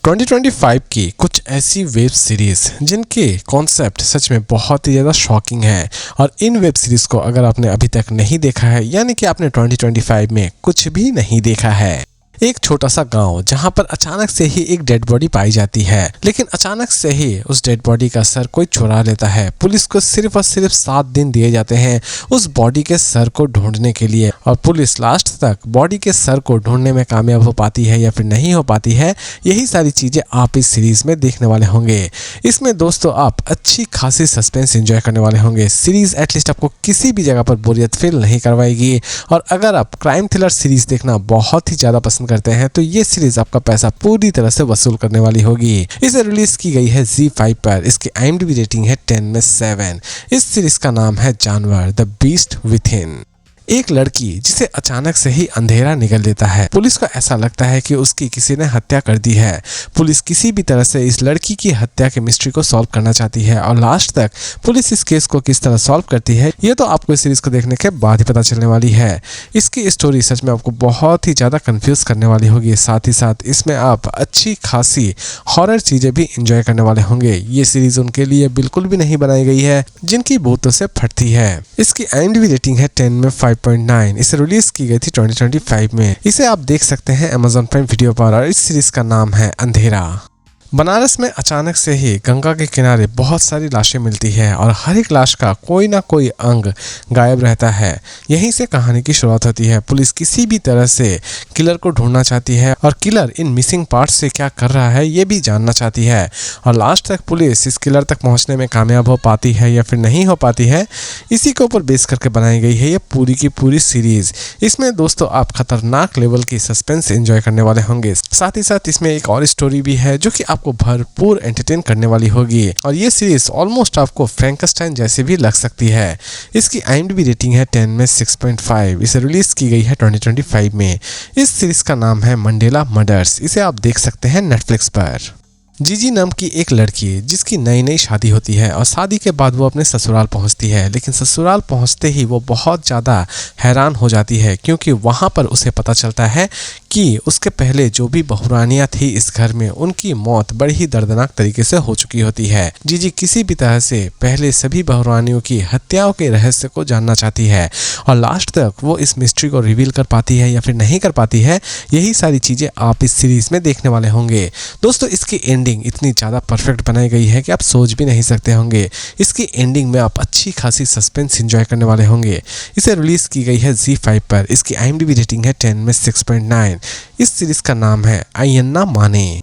2025 की कुछ ऐसी वेब सीरीज़ जिनके कॉन्सेप्ट सच में बहुत ही ज़्यादा शॉकिंग है। और इन वेब सीरीज़ को अगर आपने अभी तक नहीं देखा है, यानी कि आपने 2025 में कुछ भी नहीं देखा है। एक छोटा सा गांव जहां पर अचानक से ही एक डेड बॉडी पाई जाती है, लेकिन अचानक से ही उस डेड बॉडी का सर कोई चुरा लेता है। पुलिस को सिर्फ और सिर्फ 7 दिन दिए जाते हैं उस बॉडी के सर को ढूंढने के लिए, और पुलिस लास्ट तक बॉडी के सर को ढूंढने में कामयाब हो पाती है या फिर नहीं हो पाती है। यही सारी चीजें आप इस सीरीज में देखने वाले होंगे। इसमें दोस्तों आप अच्छी खासी सस्पेंस एंजॉय करने वाले होंगे। सीरीज एटलीस्ट आपको किसी भी जगह पर बोरियत फील नहीं करवाएगी। और अगर आप क्राइम थ्रिलर सीरीज देखना बहुत ही ज्यादा पसंद करते हैं तो ये सीरीज आपका पैसा पूरी तरह से वसूल करने वाली होगी। इसे रिलीज की गई है ZEE5 पर। इसकी IMDb रेटिंग है 10 में 7। इस सीरीज का नाम है जानवर, द बीस्ट विथिन। एक लड़की जिसे अचानक से ही अंधेरा निगल लेता है। पुलिस को ऐसा लगता है कि उसकी किसी ने हत्या कर दी है। पुलिस किसी भी तरह से इस लड़की की हत्या के मिस्ट्री को सॉल्व करना चाहती है, और लास्ट तक पुलिस इस केस को किस तरह सॉल्व करती है ये तो आपको इस सीरीज को देखने के बाद ही पता चलने वाली है। इसकी स्टोरी सच में आपको बहुत ही ज्यादा कंफ्यूज करने वाली होगी। साथ ही साथ इसमें आप अच्छी खासी हॉरर चीजें भी इंजॉय करने वाले होंगे। ये सीरीज उनके लिए बिल्कुल भी नहीं बनाई गई है जिनकी भूतों से फटती है। इसकी IMDb रेटिंग है 10 में 5.9। इसे रिलीज की गई थी 2025 में। इसे आप देख सकते हैं Amazon प्राइम वीडियो पर, और इस सीरीज का नाम है अंधेरा। बनारस में अचानक से ही गंगा के किनारे बहुत सारी लाशें मिलती है, और हर एक लाश का कोई ना कोई अंग गायब रहता है। यहीं से कहानी की शुरुआत होती है। पुलिस किसी भी तरह से किलर को ढूंढना चाहती है, और किलर इन मिसिंग पार्ट्स से क्या कर रहा है ये भी जानना चाहती है। और लास्ट तक पुलिस इस किलर तक पहुंचने में कामयाब हो पाती है या फिर नहीं हो पाती है, इसी के ऊपर बेस करके बनाई गई है ये पूरी की पूरी सीरीज। इसमें दोस्तों आप खतरनाक लेवल की सस्पेंस एंजॉय करने वाले होंगे। साथ ही साथ इसमें एक और स्टोरी भी है जो कि आपको भरपूर एंटरटेन करने वाली होगी, और ये सीरीज ऑलमोस्ट आपको फ्रैंकेनस्टाइन जैसे भी लग सकती है। इसकी IMDb रेटिंग है 10 में 6.5। इसे रिलीज की गई है 2025 में। इस सीरीज का नाम है मंडेला मर्डर्स। इसे आप देख सकते हैं नेटफ्लिक्स पर। जीजी नाम की एक लड़की जिसकी नई नई शादी होती है, और शादी के बाद वो अपने ससुराल पहुंचती है, लेकिन ससुराल पहुंचते ही वो बहुत ज़्यादा हैरान हो जाती है, क्योंकि वहां पर उसे पता चलता है कि उसके पहले जो भी बहुरानियाँ थी इस घर में, उनकी मौत बड़ी ही दर्दनाक तरीके से हो चुकी होती है। जीजी किसी भी तरह से पहले सभी बहुरानियों की हत्याओं के रहस्य को जानना चाहती है, और लास्ट तक वो इस मिस्ट्री को रिवील कर पाती है या फिर नहीं कर पाती है। यही सारी चीज़ें आप इस सीरीज में देखने वाले होंगे। दोस्तों इसकी एंडिंग इतनी ज़्यादा परफेक्ट बनाई गई है कि आप सोच भी नहीं सकते होंगे। इसकी एंडिंग में आप अच्छी खासी सस्पेंस एंजॉय करने वाले होंगे। इसे रिलीज की गई है ZEE5 पर। इसकी IMDb रेटिंग है 10 में 6.9। इस सीरीज का नाम है अय्यन्ना माने।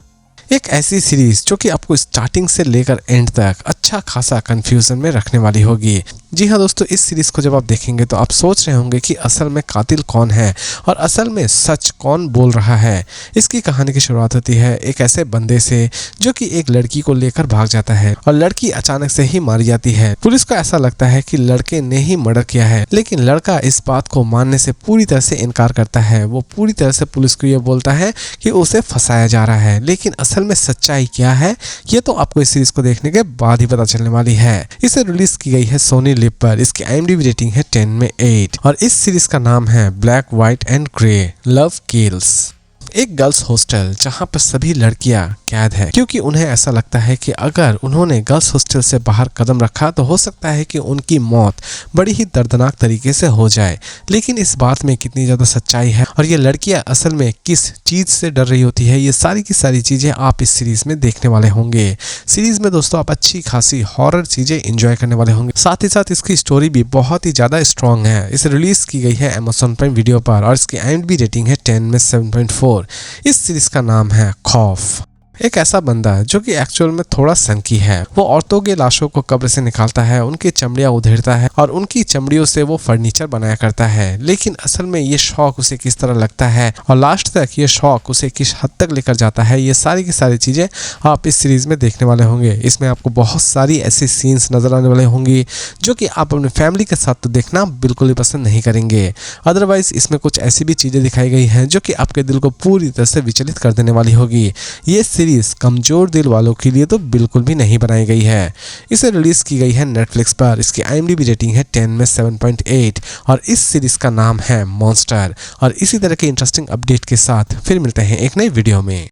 एक ऐसी सीरीज जो कि आपको स्टार्टिंग से लेकर एंड तक अच्छा खासा कंफ्यूजन में रखने वाली होगी। जी हाँ दोस्तों, इस सीरीज को जब आप देखेंगे तो आप सोच रहे होंगे कि असल में कातिल कौन है और असल में सच कौन बोल रहा है। इसकी कहानी की शुरुआत होती है एक ऐसे बंदे से जो कि एक लड़की को लेकर भाग जाता है, और लड़की अचानक से ही मारी जाती है। पुलिस को ऐसा लगता है कि लड़के ने ही मर्डर किया है, लेकिन लड़का इस बात को मानने से पूरी तरह से इनकार करता है। वो पूरी तरह से पुलिस को ये बोलता है कि उसे फंसाया जा रहा है, लेकिन असल में सच्चाई क्या है ये तो आपको इस सीरीज को देखने के बाद ही पता चलने वाली है। इसे रिलीज की गई है सोनी लिव पर। इसकी IMDb रेटिंग है 10 में 8, और इस सीरीज का नाम है black white and grey, love kills. एक गर्ल्स हॉस्टल जहां पर सभी लड़कियां कैद है, क्योंकि उन्हें ऐसा लगता है कि अगर उन्होंने गर्ल्स हॉस्टल से बाहर कदम रखा तो हो सकता है कि उनकी मौत बड़ी ही दर्दनाक तरीके से हो जाए। लेकिन इस बात में कितनी ज्यादा सच्चाई है, और ये लड़कियां असल में किस चीज से डर रही होती है, ये सारी की सारी चीजें आप इस सीरीज में देखने वाले होंगे। सीरीज में दोस्तों आप अच्छी खासी हॉरर चीजें एंजॉय करने वाले होंगे। साथ ही साथ इसकी स्टोरी भी बहुत ही ज्यादा स्ट्रॉन्ग है। इसे रिलीज की गई है Amazon प्राइम वीडियो पर, और इसकी IMDb रेटिंग है 10 में 7.4। इस सीरीज का नाम है खौफ। एक ऐसा बंदा जो कि एक्चुअल में थोड़ा संकी है। वो औरतों के लाशों को कब्र से निकालता है, उनकी चमड़ियां उधेड़ता है, और उनकी चमड़ियों से वो फर्नीचर बनाया करता है। लेकिन असल में ये शौक उसे किस तरह लगता है, और लास्ट तक ये शौक उसे किस हद तक लेकर जाता है, ये सारी की सारी चीजें आप इस सीरीज में देखने वाले होंगे। इसमें आपको बहुत सारी ऐसी सीन्स नजर आने वाले होंगी जो कि आप अपने फैमिली के साथ तो देखना बिल्कुल ही पसंद नहीं करेंगे। अदरवाइज इसमें कुछ ऐसी भी चीजें दिखाई गई हैं जो कि आपके दिल को पूरी तरह से विचलित कर देने वाली होगी। ये सीरीज कमजोर दिल वालों के लिए तो बिल्कुल भी नहीं बनाई गई है। इसे रिलीज की गई है नेटफ्लिक्स पर। इसकी IMDb रेटिंग है 10 में 7.8, और इस सीरीज का नाम है मॉन्स्टर। और इसी तरह के इंटरेस्टिंग अपडेट के साथ फिर मिलते हैं एक नई वीडियो में।